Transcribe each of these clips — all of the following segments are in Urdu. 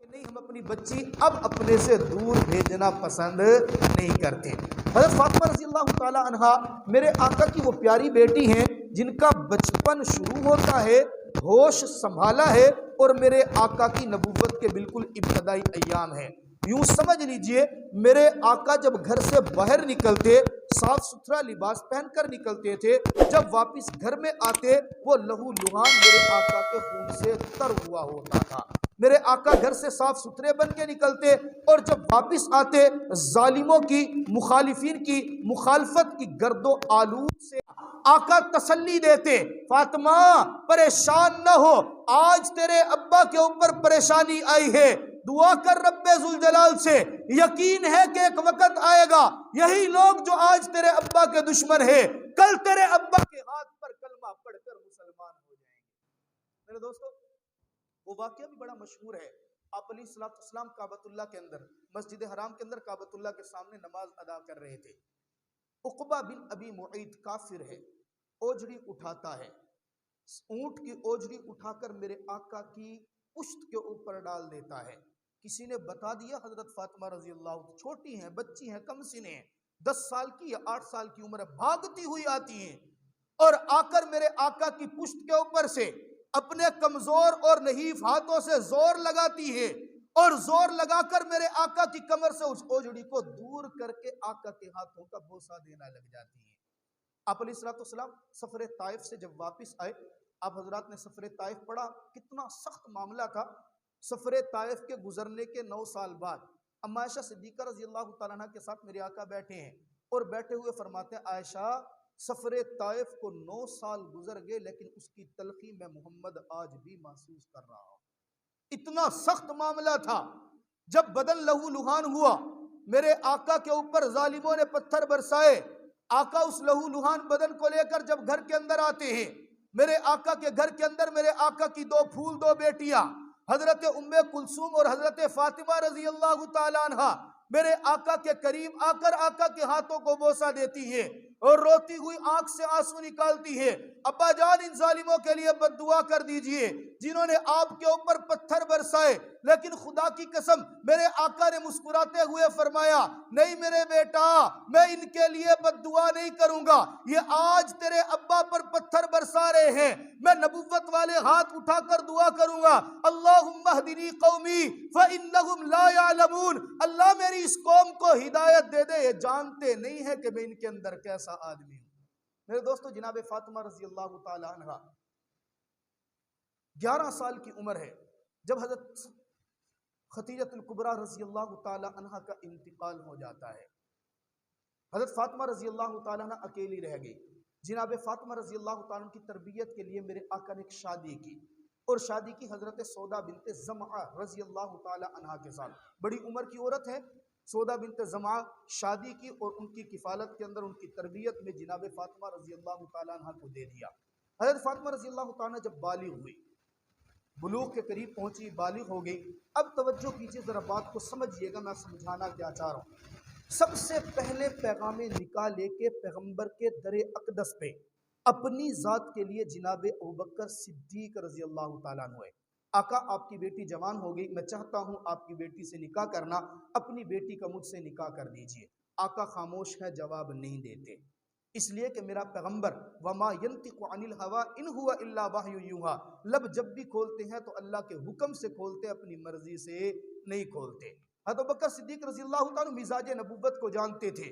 نہیں، ہم اپنی بچی اب اپنے سے دور بھیجنا پسند نہیں کرتے۔ حضرت فاطمہ رضی اللہ تعالی عنہا میرے آقا کی وہ پیاری بیٹی ہیں جن کا بچپن شروع ہوتا ہے، ہوش سنبھالا ہے، اور میرے آقا کی نبوت کے بالکل ابتدائی ایام ہیں۔ یوں سمجھ لیجئے میرے آقا جب گھر سے باہر نکلتے صاف ستھرا لباس پہن کر نکلتے تھے، جب واپس گھر میں آتے وہ لہو لہان میرے آقا کے خون سے تر ہوا ہوتا تھا۔ میرے آقا گھر سے صاف ستھرے بن کے نکلتے اور جب واپس آتے ظالموں کی، مخالفین کی مخالفت کی گرد و آلود سے آقا تسلی دیتے، فاطمہ پریشان نہ ہو، آج تیرے ابا کے اوپر پریشانی آئی ہے، دعا کر رب ذوالجلال سے، یقین ہے کہ ایک وقت آئے گا یہی لوگ جو آج تیرے ابا کے دشمن ہیں کل تیرے ابا کے ہاتھ پر کلمہ پڑھ کر مسلمان ہو جائیں گے۔ میرے دوستو، وہ واقعہ بھی بڑا مشہور ہے۔ آپ علیہ السلام کعبۃ اللہ کے اندر، مسجد حرام کے اندر کعبۃ اللہ کے سامنے نماز ادا کر رہے تھے۔ عقبہ بن ابی معیط کافر ہے، اوجڑی اٹھاتا ہے، اونٹ کی اوجڑی اٹھا کر میرے آقا کی پشت کے اوپر ڈال دیتا ہے۔ کسی نے بتا دیا حضرت فاطمہ رضی اللہ عنہ چھوٹی ہیں، بچی ہیں، کم سن ہیں، 10 سال کی یا 8 سال کی عمر ہے، بھاگتی ہوئی آتی ہیں اور آ کر میرے آقا کی پشت کے اوپر سے اپنے کمزور اور نحیف ہاتھوں سے زور لگاتی ہے اور زور لگا کر میرے آقا کی کمر سے اس اوجڑی کو دور کر کے آقا کے ہاتھوں کا بوسہ دینا لگ جاتی ہے۔ آپ علیہ السلام سفر طائف سے جب واپس آئے، آپ حضرات نے سفر طائف پڑھا، کتنا سخت معاملہ تھا۔ سفر طائف کے گزرنے کے 9 سال بعد اما عائشہ صدیقہ رضی اللہ تعالیٰ عنہ کے ساتھ میرے آقا بیٹھے ہیں اور بیٹھے ہوئے فرماتے ہیں، عائشہ سفر طائف کو 9 سال گزر گئے لیکن اس کی تلخی میں محمد آج بھی محسوس کر رہا ہوں۔ اتنا سخت معاملہ تھا۔ جب بدن لہو لہان ہوا، میرے آقا کے اوپر ظالموں نے پتھر برسائے، آقا اس لہو لہان بدن کو لے کر جب گھر کے اندر آتے ہیں، میرے آقا کے گھر کے اندر میرے آقا کی 2 پھول 2 بیٹیاں حضرت ام کلثوم اور حضرت فاطمہ رضی اللہ تعالیٰ عنہ میرے آقا کے قریب آ کر آقا کے ہاتھوں کو بوسہ دیتی ہیں اور روتی ہوئی آنکھ سے آنسو نکالتی ہے، ابا جان ان ظالموں کے لیے بد دعا کر دیجئے جنہوں نے آپ کے اوپر پتھر برسائے۔ لیکن خدا کی قسم میرے آقا نے مسکراتے ہوئے فرمایا، نہیں میرے بیٹا، میں ان کے لیے بد دعا نہیں کروں گا، یہ آج تیرے ابا پر پتھر برسا رہے ہیں، میں نبوت والے ہاتھ اٹھا کر دعا کروں گا، اللہم اہدنی قومی فإنہم لا یعلمون، اللہ میری اس قوم کو ہدایت دے دے، یہ جانتے نہیں ہے کہ میں ان کے اندر کیسا آدمی ہوں۔ میرے دوستو، جناب فاطمہ رضی اللہ تعالی عنہ 11 سال کی عمر ہے جب حضرت خدیجہ الکبریٰ رضی اللہ تعالی عنہ کا انتقال ہو جاتا ہے۔ حضرت فاطمہ رضی اللہ تعالی عنہ اکیلی رہ گئی۔ جناب فاطمہ رضی اللہ تعالی عنہ کی تربیت کے لیے میرے آقا نے ایک شادی کی اور شادی کی حضرت سودا بنت زمعہ رضی اللہ تعالی عنہ کے ساتھ۔ بڑی عمر کی عورت ہے، سودا بنت زمعہ شادی کی اور ان کی کفالت کے اندر ان کی تربیت میں جناب فاطمہ رضی اللہ تعالی عنہ کو دے دیا۔ حضرت فاطمہ رضی اللہ تعالی عنہ جب بالغ ہوئی، بلوغ کے قریب پہنچی، بالغ ہو گئی۔ اب توجہ کیجئے، ذرا بات کو سمجھیے گا میں سمجھانا کیا چاہ رہا ہوں۔ سب سے پہلے پیغام نکاح لے کے پیغمبر کے در اقدس پہ اپنی ذات کے لیے جناب ابوبکر صدیق رضی اللہ تعالیٰ عنہ ہے، آقا آپ کی بیٹی جوان ہو گئی، میں چاہتا ہوں آپ کی بیٹی سے نکاح کرنا، اپنی بیٹی کا مجھ سے نکاح کر دیجئے۔ آقا خاموش ہے، جواب نہیں دیتے، اس لیے کہ میرا پیغمبر وما ينطق عن الهوى ان هو الا وحی یوحى، لب جب بھی کھولتے ہیں تو اللہ کے حکم سے کھولتے، اپنی مرضی سے نہیں کھولتے۔ حضرت ابوبکر صدیق رضی اللہ تعالیٰ مزاج نبوت کو جانتے تھے،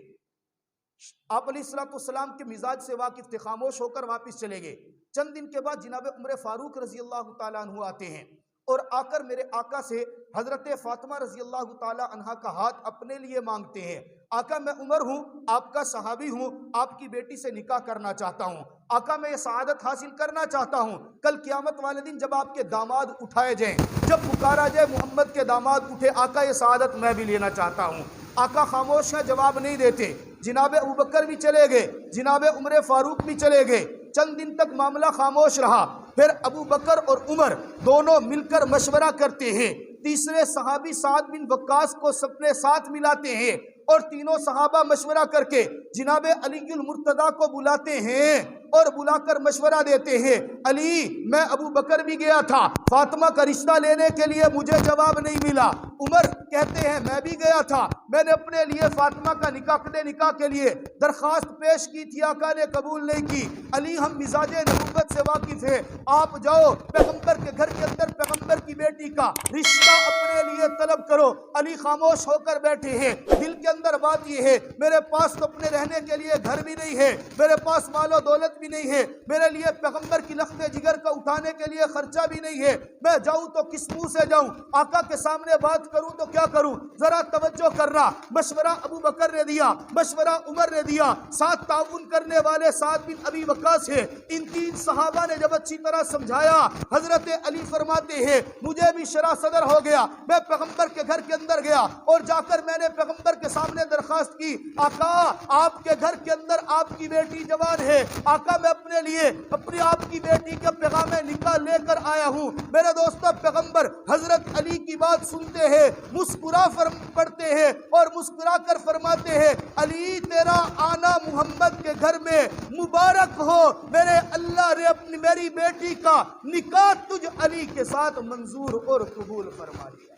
آپ علیہ السلام کے مزاج سے واقف تھے، خاموش ہو کر واپس چلے گئے۔ چند دن کے بعد جناب عمر فاروق رضی اللہ تعالیٰ عنہ آتے ہیں اور آ کر میرے آقا سے حضرت فاطمہ رضی اللہ تعالیٰ عنہ کا ہاتھ اپنے لیے مانگتے ہیں۔ آقا میں عمر ہوں، آپ کا صحابی ہوں، آپ کی بیٹی سے نکاح کرنا چاہتا ہوں، آقا میں یہ سعادت حاصل کرنا چاہتا ہوں، کل قیامت والے دن جب آپ کے داماد اٹھائے جائیں، جب پکارا جائے محمد کے داماد اٹھے، آقا یہ سعادت میں بھی لینا چاہتا ہوں۔ آقا خاموش ہیں، جواب نہیں دیتے۔ جناب ابوبکر بھی چلے گئے، جناب عمر فاروق بھی چلے گئے، چند دن تک معاملہ خاموش رہا۔ پھر ابو بکر اور عمر دونوں مل کر مشورہ کرتے ہیں، تیسرے صحابی سعد بن وقاص کو اپنے ساتھ ملاتے ہیں اور تینوں صحابہ مشورہ کر کے جناب علی المرتضیٰ کو بلاتے ہیں اور بلا کر مشورہ دیتے ہیں. علی میں ابو بکر بھی گیا تھا فاطمہ کا رشتہ لینے کے لیے, مجھے جواب نہیں ملا. عمر کہتے ہیں میں بھی گیا تھا, میں نے اپنے لیے فاطمہ کا نکاح کے لیے درخواست پیش کی تھی, آقا نے قبول نہیں کی. علی ہم مزاج نبوت سے واقف ہیں, آپ جاؤ پیغمبر کے گھر کے اندر پیغمبر کی بیٹی کا رشتہ اپنے لیے طلب کرو. علی خاموش ہو کر بیٹھے ہیں, دل کے اندر بات یہ ہے میرے پاس تو اپنے رہنے کے لیے گھر بھی نہیں ہے, میرے پاس مال و دولت بھی نہیں ہے, میرے لیے پیغمبر کی لخت جگر کا اٹھانے کے لیے خرچہ بھی نہیں ہے, میں جاؤں تو کس منہ سے جاؤں, آقا کے سامنے بات کروں تو کیا کروں. ذرا توجہ کرنا, مشورہ ابو بکر نے دیا, مشورہ عمر نے دیا, ساتھ تعاون کرنے والے سعد بن ابی وقاص ہے. ان تین صحابہ نے جب اچھی طرح سمجھایا, حضرت علی فرماتے ہیں مجھے بھی شرح صدر ہو گیا. میں پیغمبر کے گھر کے اندر گیا اور جا کر میں نے پیغمبر کے سامنے درخواست کی, آقا آپ کے گھر کے اندر آپ کی بیٹی جوان ہے, آقا میں اپنے لیے اپنی آپ کی بیٹی کے پیغام نکاح لے کر آیا ہوں. میرے دوستو پیغمبر حضرت علی کی بات سنتے ہیں, مسکرا پڑتے ہیں اور مسکرا کر فرماتے ہیں علی تیرا آنا محمد کے گھر میں مبارک ہو, میرے اللہ نے اپنی میری بیٹی کا نکاح تجھ علی کے ساتھ منظور اور قبول فرما لیا.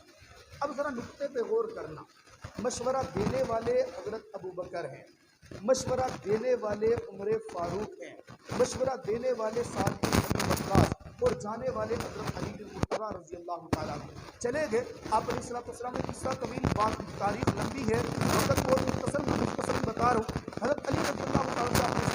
اب ذرا نقطے پہ غور کرنا, مشورہ دینے والے حضرت ابو بکر ہیں, مشورہ دینے والے عمر فاروق ہیں, مشورہ دینے والے سعد بن ابی وقاص اور جانے والے حضرت علی بن مرتضیٰ رضی اللہ تعالیٰ عنہ چلے گئے. آپ علیہ السلام نے قصہ طویل بات, تاریخ لمبی ہے, وقت کو مختصر بتا رہا ہوں. حضرت علی رضی اللہ تعالیٰ عنہ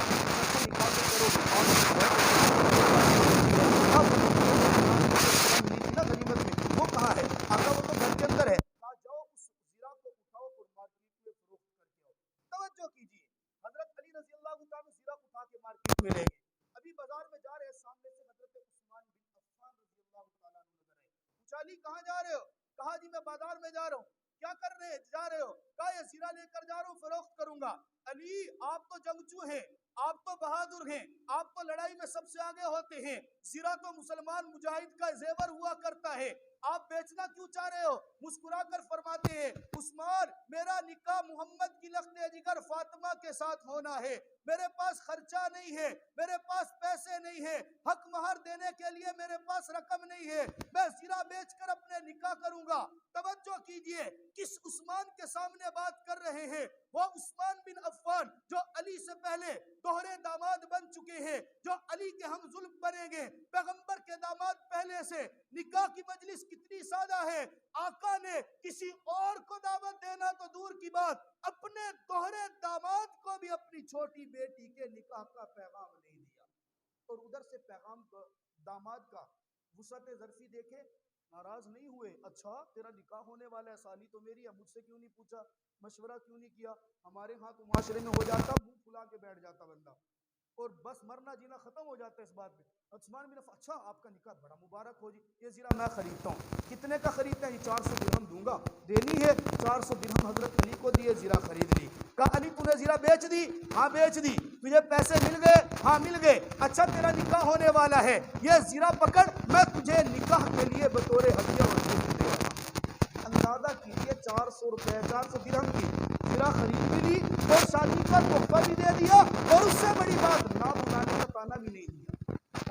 وہ کہاں ہے, آقا وہ تو گھر کے اندر ہے, جاؤ اس زیرہ کو اٹھاؤ اور مارکیٹ میں فروخت کر کے آؤ. توجہ کیجیے, حضرت علی رضی اللہ تعالیٰ زیرہ اٹھا کے مارکیٹ میں لے گئے. ابھی بازار میں جا رہے ہیں, سامنے سے حضرت عثمان بن عفان رضی اللہ تعالیٰ عنہ نظر آئے. پوچھا علی کہاں جا رہے ہو, کہا جی میں بازار میں جا رہا ہوں. کیا کر رہے جا رہے ہو, کہا یہ زیرہ لے کر جا رہا ہوں, فروخت کروں گا. علی آپ تو جنگجو ہیں, آپ تو بہادر ہیں, آپ تو لڑائی میں سب سے آگے ہوتے ہیں, زیرہ تو مسلمان مجاہد کا زیور ہوا کرتا ہے, آپ بیچنا کیوں چاہ رہے ہو. مسکرا کر فرماتے ہیں عثمان میرا نکاح محمد کی لخت جگر فاطمہ کے ساتھ ہونا ہے, میرے پاس خرچہ نہیں ہے, میرے پاس پیسے نہیں ہے, حق مہر دینے کے لیے میرے پاس رقم نہیں ہے, میں زیرہ بیچ کر اپنے نکاح کروں گا. توجہ کیجئے کس عثمان کے سامنے بات کر رہے ہیں, وہ عثمان بن عفان جو علی سے پہلے دوہرے داماد بن چکے ہیں, جو علی کے ہم ظلم بنیں گے. پیغمبر کے داماد پہلے سے, نکاح کی مجلس کتنی سادہ ہے, آقا نے کسی اور کو دعوت دینا تو دور کی بات, اپنے دوہرے داماد کو بھی اپنی چھوٹی بیٹی کے نکاح کا پیغام نہیں دیا. اور ادھر سے پیغام داماد کا وسعت ظرفی دیکھے, ناراض نہیں ہوئے, اچھا تیرا نکاح ہونے والا ہے, سالی تو میری ہے, مجھ سے کیوں نہیں پوچھا, مشورہ کیوں نہیں کیا. ہمارے ہاں تو معاشرے میں ہو جاتا, منہ پھلا کے بیٹھ جاتا بندہ اور بس مرنا جینا ختم ہو جاتا ہے اس بات پہ. عثمان بن عفان اچھا آپ کا نکاح بڑا مبارک ہو جی, یہ زیرہ میں خریدتا ہوں. کتنے کا خریدتا ہے, یہ 400 درہم دوں گا, دینی ہے. 400 درہم حضرت علی کو دیے, زیرہ خرید لی. کہا علی تو نے زیرہ بیچ دی, ہاں بیچ دی. تجھے پیسے مل گئے, ہاں مل گئے. اچھا تیرا نکاح ہونے والا ہے, یہ زیرہ پکڑ, میں تجھے نکاح کے لیے بطور ہدیہ اور گفٹ دے رہا ہوں. اندازہ کیجیے 400 روپے, 400 درہم کی زیرہ خرید بھی لی اور شادی کا تحفہ بھی دے دیا, اور اس سے بڑی بات نام بنانے کا تانا بھی نہیں دیا.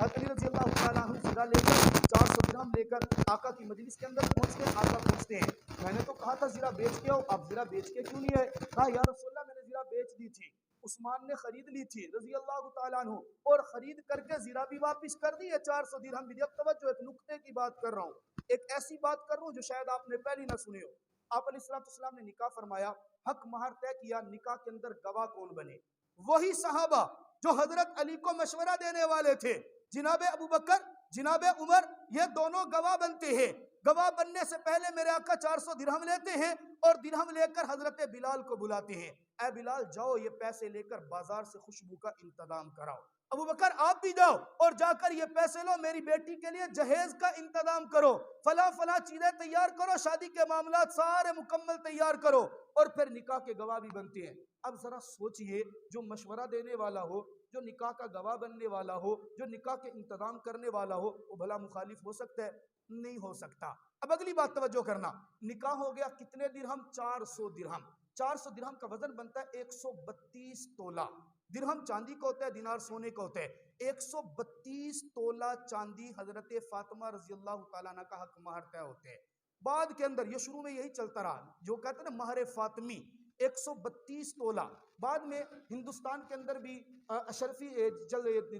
علی رضی اللہ تعالیٰ عنہ زیرہ لے کر 400 درہم لے کر آقا کی مجلس کے اندر پہنچ گئے. آقا پوچھتے ہیں میں نے تو کہا تھا زیرہ بیچ کے آؤ, آپ زیرہ بیچ کے کیوں نہیں آئے. کہا یا رسول اللہ میں نے زیرہ بیچ دی تھی, عثمان نے خرید لی تھی رضی اللہ تعالیٰ عنہ, اور خرید کر کے زیرہ بھی واپس کر دی ہے, 400 درہم بھی دی. اب توجہ, ایک نقطے کی بات کر رہا ہوں, ایک ایسی بات کر رہا ہوں جو شاید آپ نے پہلی نہ سنی ہو. آپ علیہ السلام نے نکاح فرمایا, حق مہر طے کیا, نکاح کے اندر گواہ کون بنے, وہی صحابہ جو حضرت علی کو مشورہ دینے والے تھے. جناب ابو بکر, جناب عمر, یہ دونوں گواہ بنتے ہیں. گواہ بننے سے پہلے میرے آقا 400 درہم لیتے ہیں اور درہم لے کر حضرت بلال کو بلاتے ہیں, اے بلال جاؤ یہ پیسے لے کر بازار سے خوشبو کا انتظام کراؤ. ابو بکر آپ بھی جاؤ اور جا کر یہ پیسے لو, میری بیٹی کے لیے جہیز کا انتظام کرو, فلاں فلاں چیزیں تیار کرو, شادی کے معاملات سارے مکمل تیار کرو, اور پھر نکاح کے گواہ بھی بنتے ہیں. اب ذرا سوچئے, جو مشورہ دینے والا ہو, جو نکاح کا گواہ بننے والا ہو, جو نکاح کے انتظام کرنے والا ہو, وہ بھلا مخالف ہو سکتا ہے؟ نہیں ہو سکتا. اب اگلی بات توجہ کرنا, نکاح ہو گیا کتنے درہم, 400 درہم. 400 درہم کا وزن بنتا ہے 132 تولہ. درہم چاندی کا ہوتا ہے، دینار سونے کا ہوتا ہے. 132 تولہ چاندی حضرت فاطمہ رضی اللہ تعالیٰ عنہ کا حق مہر طے ہوتے ہیں. بعد کے اندر یہ شروع میں یہی چلتا رہا جو کہتے ہیں نا مہر فاطمی 132 تولہ. بعد میں ہندوستان کے اندر بھی اشرفی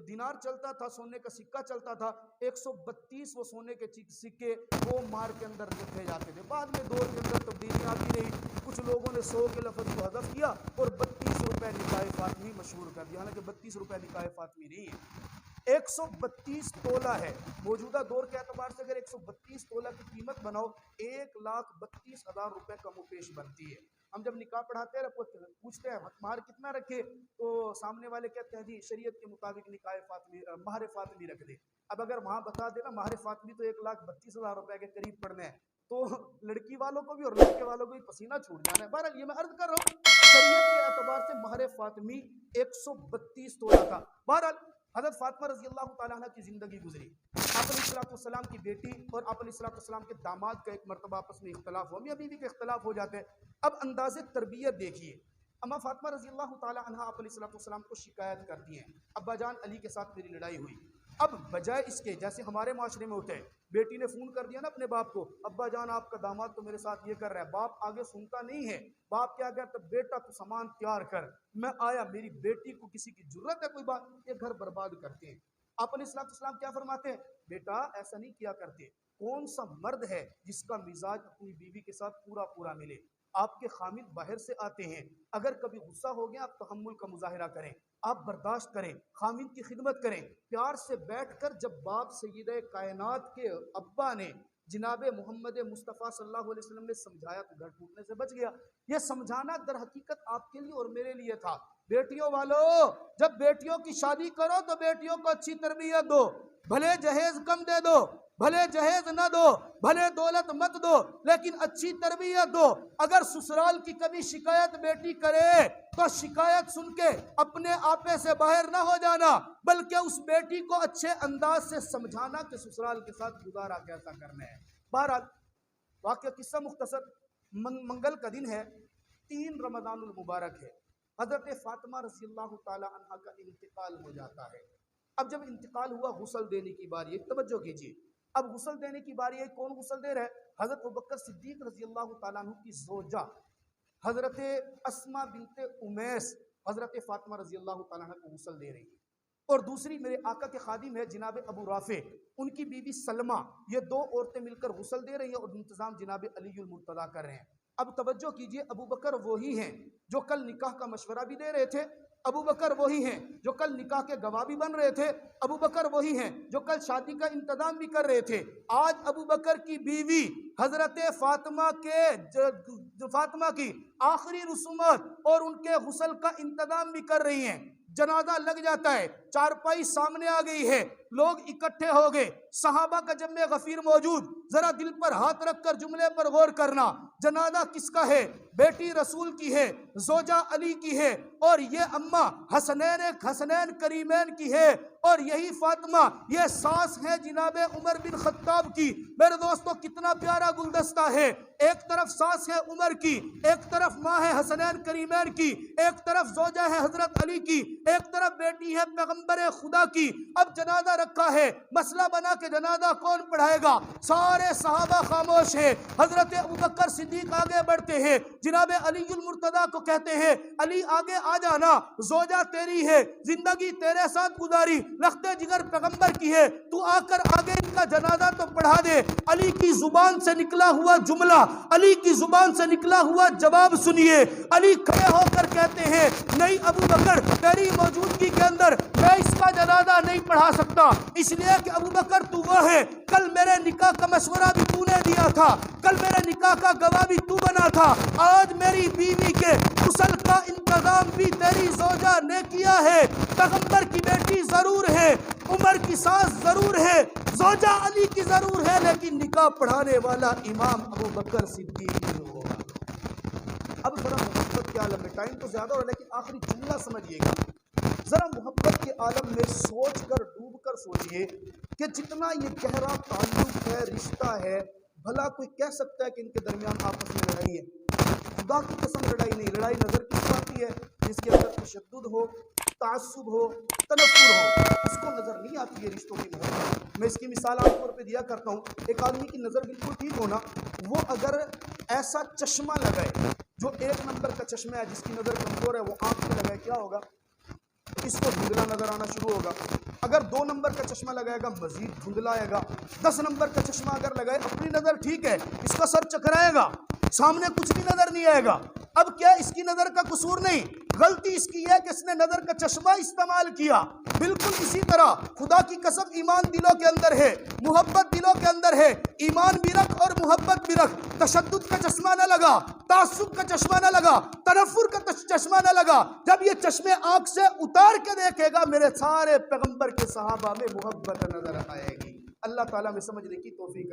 دینار چلتا تھا، سونے کا سکہ چلتا تھا. 132 وہ سونے کے سکے وہ مہر کے اندر رکھے جاتے تھے. بعد میں دور کے اندر تبدیلی آتی رہی، کچھ لوگوں نے 100 کے لفظ کو حذف کیا اور 32 روپے نکاح فاطمی مشہور کر دیا، حالانکہ 32 روپے نکاح فاطمی نہیں ہے، 132 تولہ ہے. موجودہ دور کے اعتبار سے اگر 132 تولہ کی قیمت بناؤ 1,32,000 روپے کم و بیش بنتی ہے. ہم جب نکاح پڑھاتے ہیں پوچھتے ہیں مہر کتنا رکھے تو سامنے والے کہتے ہیں جی شریعت کے مطابق نکاح فاطمی مہر فاطمی رکھ دے. اب اگر وہاں بتا دینا مہر فاطمی تو 1,32,000 روپے کے قریب پڑنے ہیں تو لڑکی والوں کو بھی اور لڑکے والوں کو بھی پسینہ چھوٹ جانا ہے. بہرحال یہ میں عرض کر رہا ہوں شریعت کے اعتبار سے مہر فاطمی 132 تولہ تھا. بہرحال حضرت فاطمہ رضی اللہ تعالیٰ عنہ کی زندگی گزری. آپ علیہ السلام کی بیٹی اور آپ علیہ السلام کے داماد کا ایک مرتبہ آپس میں اختلاف ہوا، میاں بیوی کے اختلاف ہو جاتے ہیں. اب انداز تربیت دیکھیے، اما فاطمہ رضی اللہ تعالیٰ عنہ آپ علیہ السلام کو شکایت کرتی ہیں ابا جان علی کے ساتھ میری لڑائی ہوئی. اب بجائے اس کے جیسے ہمارے معاشرے میں ہوتے ہیں بیٹی نے فون کر دیا نا اپنے باپ کو ابا جان آپ کا داماد تو میرے ساتھ یہ کر رہا ہے، باپ آگے سنتا نہیں ہے. باپ کیا کہتا ہے بیٹا تو سامان تیار کر میں آیا، میری بیٹی کو کسی کی ضرورت ہے کوئی بات، یہ گھر برباد کرتے ہیں. آپ علیہ السلام کیا فرماتے ہیں بیٹا ایسا نہیں کیا کرتے. کون سا مرد ہے جس کا مزاج اپنی بیوی کے ساتھ پورا ملے. آپ کے خامد باہر سے آتے ہیں، اگر کبھی غصہ ہو گیا آپ تحمل کا مظاہرہ کریں، آپ برداشت کریں، خامد کی خدمت کریں، پیار سے بیٹھ کر. جب باپ سیدہ کائنات کے ابا نے جناب محمد مصطفیٰ صلی اللہ علیہ وسلم نے سمجھایا تو گھر ٹوٹنے سے بچ گیا. یہ سمجھانا در حقیقت آپ کے لیے اور میرے لیے تھا. بیٹیوں والو جب بیٹیوں کی شادی کرو تو بیٹیوں کو اچھی تربیت دو، بھلے جہیز کم دے دو، بھلے جہیز نہ دو، بھلے دولت مت دو، لیکن اچھی تربیت دو. اگر سسرال کی کبھی شکایت بیٹی کرے تو شکایت سن کے اپنے آپے سے باہر نہ ہو جانا، بلکہ اس بیٹی کو اچھے انداز سے سمجھانا کہ سسرال کے ساتھ گزارا کیسا کرنا ہے. بہرحال واقعہ قصہ مختصر، منگل کا دن ہے، 3 رمضان المبارک ہے. حضرت فاطمہ رضی اللہ تعالی عنہ کا انتقال ہو جاتا ہے. اب جب انتقال ہوا غسل دینے کی باری ہے، توجہ کیجیے. اب غسل دینے کی باری ہے، کون غسل دے رہا ہے؟ حضرت ابوبکر صدیق رضی اللہ تعالیٰ عنہ کی زوجہ حضرت اسماء بنت امیس حضرت فاطمہ رضی اللہ تعالیٰ عنہ کو غسل دے رہی ہے. اور دوسری میرے آقا کے خادم ہے جناب ابو رافع، ان کی بیوی سلمہ، یہ 2 عورتیں مل کر غسل دے رہی ہیں اور انتظام جناب علی المرتضیٰ کر رہے ہیں. اب توجہ کیجئے، ابو بکر وہی ہیں جو کل نکاح کا مشورہ بھی دے رہے تھے، ابو بکر وہی ہیں جو کل نکاح کے گواہ بھی بن رہے تھے، ابو بکر وہی ہیں جو کل شادی کا انتظام بھی کر رہے تھے. آج ابو بکر کی بیوی حضرت فاطمہ کی آخری رسومات اور ان کے غسل کا انتظام بھی کر رہی ہیں. جنازہ لگ جاتا ہے، چارپائی سامنے آ گئی ہے، لوگ اکٹھے ہو گئے، صحابہ کا جمع غفیر موجود. ذرا دل پر ہاتھ رکھ کر جملے پر غور کرنا، جنازہ کس کا ہے؟ بیٹی رسول کی ہے، زوجہ علی کی ہے، اور یہ اماں حسنین کریمین کی ہے، اور یہی فاطمہ یہ ساس ہے جناب عمر بن خطاب کی. میرے دوستو کتنا پیارا گلدستہ ہے، ایک طرف ساس ہے عمر کی، ایک طرف ماں ہے حسنین کریمین کی، ایک طرف زوجہ ہے حضرت علی کی، ایک طرف بیٹی ہے پیغمبر خدا کی. اب جنازہ رکھا ہے، مسئلہ بنا کہ جنازہ کون پڑھائے گا؟ سارے صحابہ خاموش ہیں. حضرت ابوبکر صدیق آگے بڑھتے ہیں، جناب علی المرتضیٰ کو کہتے ہیں علی آگے آ جانا، زوجہ تیری ہے، زندگی تیرے ساتھ گزاری، لخت جگر پیغمبر کی ہے، تو آ کر آگے ان کا جنازہ تو پڑھا دے. علی کی زبان سے نکلا ہوا جملہ، علی کی زبان سے نکلا ہوا جواب سنیے. علی کھڑے ہو کر کہتے ہیں نہیں ابو بکر، تیری موجودگی کے اندر میں اس کا جنازہ نہیں پڑھا سکتا، اس لیے کہ ابو بکر تو وہ ہے، کل میرے نکاح کا مشورہ بھی تو نے دیا تھا، کل میرے نکاح کا گواہ بھی تو بنا تھا، آج میری بیوی کے غسل کا انتظام بھی تیری زوجہ نے کیا ہے. پیغمبر کی بیٹی ضرور ہے، عمر کی ساس ضرور ہے، زوجہ علی کی ضرور ہے، لیکن نکاح پڑھانے والا امام ابو بکر صدیق نہیں ہوگا. اب ذرا محبت کے عالم میں ٹائم تو زیادہ ہو رہا ہے لیکن آخری جملہ سمجھیے گا. ذرا محبت کے عالم میں سوچ کر ڈوب کر سوچئے کہ جتنا یہ گہرا تعلق ہے، رشتہ ہے، بھلا کوئی کہہ سکتا ہے کہ ان کے درمیان آپس میں لڑائی ہے؟ خدا کی قسم لڑائی نہیں، لڑائی نظر کس کو آتی ہے؟ جس کے اندر تشدد ہو، تعصب ہو، تنفر ہو، اس کو نظر نہیں آتی ہے رشتوں کی محبت۔ میں اس کی مثال عام طور پہ دیا کرتا ہوں، ایک آدمی کی نظر بالکل ٹھیک ہونا، وہ اگر ایسا چشمہ لگائے جو 1 نمبر کا چشمہ ہے، جس کی نظر کمزور ہے، وہ آنکھ میں لگائے، کیا ہوگا؟ اس کو دھندلا نظر آنا شروع ہوگا۔ اگر 2 نمبر کا چشمہ لگائے گا، مزید دھندلا آئے گا۔ 10 نمبر کا چشمہ اگر لگائے، اپنی نظر ٹھیک ہے، اس کا سر چکرائے گا، سامنے کچھ بھی نظر نہیں آئے گا۔ اب کیا اس کی نظر کا قصور نہیں، غلطی اس کی ہے کہ اس نے نظر کا چشمہ استعمال کیا۔ بالکل اسی طرح خدا کی قسم ایمان دلوں کے اندر ہے، محبت دلوں کے اندر ہے، ایمان بھی رکھ اور محبت بھی رکھ۔ تشدد کا چشمہ نہ لگا، تعصب کا چشمہ نہ لگا، تنفر کا چشمہ نہ لگا۔ جب یہ چشمے آنکھ سے اتار کے دیکھے گا، میرے سارے پیغمبر کے صحابہ میں محبت نظر آئے گی۔ اللہ تعالیٰ میں سمجھنے کی توفیق